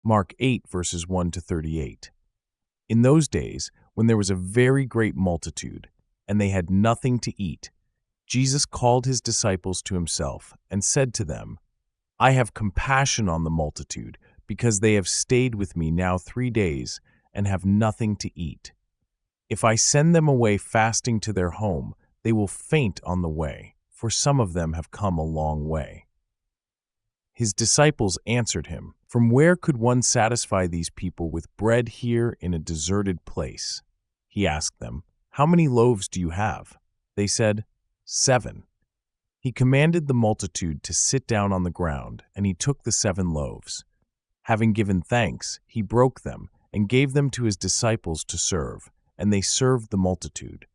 Mark 8, verses 1 to 38. In those days, when there was a very great multitude, and they had nothing to eat, Jesus called his disciples to himself and said to them, I have compassion on the multitude, because they have stayed with me now 3 days and have nothing to eat. If I send them away fasting to their home, they will faint on the way, for some of them have come a long way. His disciples answered him, From where could one satisfy these people with bread here in a deserted place? He asked them, How many loaves do you have? They said, 7. He commanded the multitude to sit down on the ground, and he took the 7 loaves. Having given thanks, he broke them and gave them to his disciples to serve, and they served the multitude.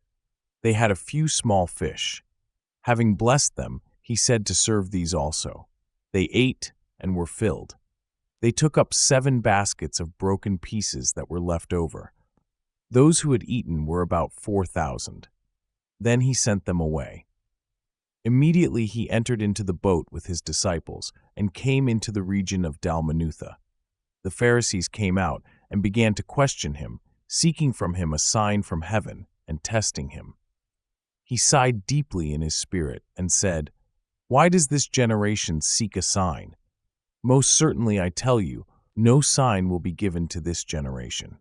They had a few small fish. Having blessed them, he said to serve these also. They ate and were filled. They took up 7 baskets of broken pieces that were left over. Those who had eaten were about 4,000. Then he sent them away. Immediately he entered into the boat with his disciples and came into the region of Dalmanutha. The Pharisees came out and began to question him, seeking from him a sign from heaven and testing him. He sighed deeply in his spirit and said, Why does this generation seek a sign? Most certainly I tell you, no sign will be given to this generation.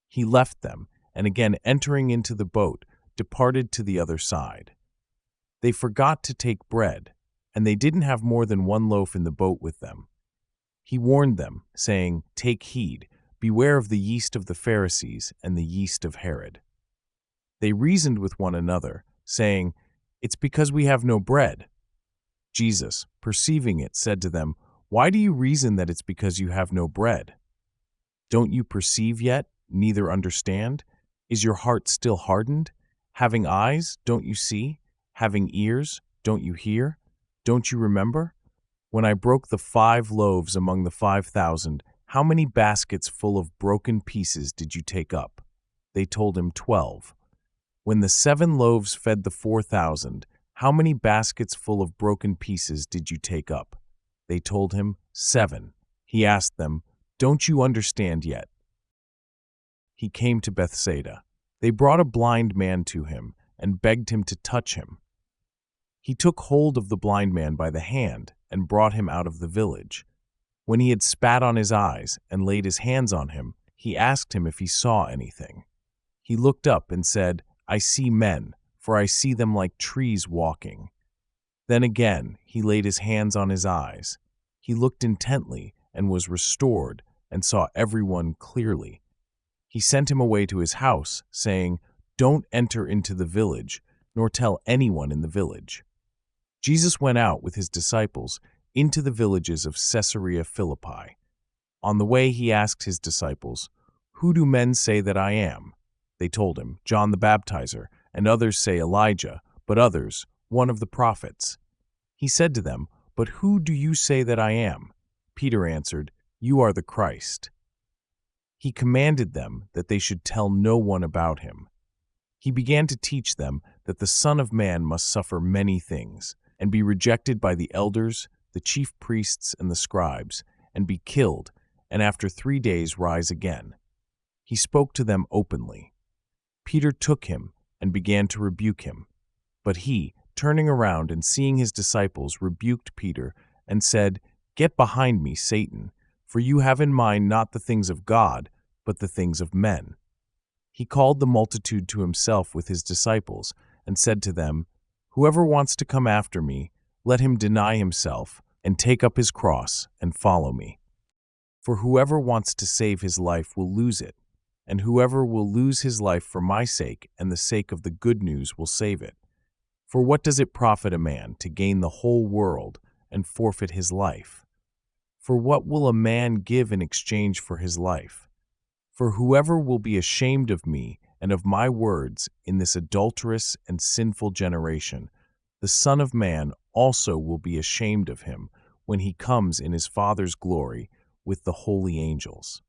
He left them, and again entering into the boat, departed to the other side. They forgot to take bread, and they didn't have more than 1 loaf in the boat with them. He warned them, saying, Take heed, beware of the yeast of the Pharisees and the yeast of Herod. They reasoned with one another, saying, It's because we have no bread. Jesus, perceiving it, said to them, Why do you reason that it's because you have no bread? Don't you perceive yet, neither understand? Is your heart still hardened? Having eyes, don't you see? Having ears, don't you hear? Don't you remember? When I broke the 5 loaves among the 5,000, how many baskets full of broken pieces did you take up? They told him 12. When the 7 loaves fed the 4,000, how many baskets full of broken pieces did you take up? They told him 7. He asked them, Don't you understand yet? He came to Bethsaida. They brought a blind man to him and begged him to touch him. He took hold of the blind man by the hand and brought him out of the village. When he had spat on his eyes and laid his hands on him, he asked him if he saw anything. He looked up and said, I see men, for I see them like trees walking. Then again he laid his hands on his eyes. He looked intently and was restored and saw everyone clearly. He sent him away to his house, saying, Don't enter into the village, nor tell anyone in the village. Jesus went out with his disciples into the villages of Caesarea Philippi. On the way he asked his disciples, Who do men say that I am? They told him, John the Baptizer, and others say Elijah, but others, one of the prophets. He said to them, But who do you say that I am? Peter answered, You are the Christ. He commanded them that they should tell no one about him. He began to teach them that the Son of Man must suffer many things, and be rejected by the elders, the chief priests, and the scribes, and be killed, and after 3 days rise again. He spoke to them openly. Peter took him and began to rebuke him. But he, turning around and seeing his disciples, rebuked Peter and said, Get behind me, Satan, for you have in mind not the things of God, but the things of men. He called the multitude to himself with his disciples and said to them, Whoever wants to come after me, let him deny himself and take up his cross and follow me. For whoever wants to save his life will lose it, and whoever will lose his life for my sake and the sake of the good news will save it. For what does it profit a man to gain the whole world and forfeit his life? For what will a man give in exchange for his life? For whoever will be ashamed of me and of my words in this adulterous and sinful generation, the Son of Man also will be ashamed of him when he comes in his Father's glory with the holy angels.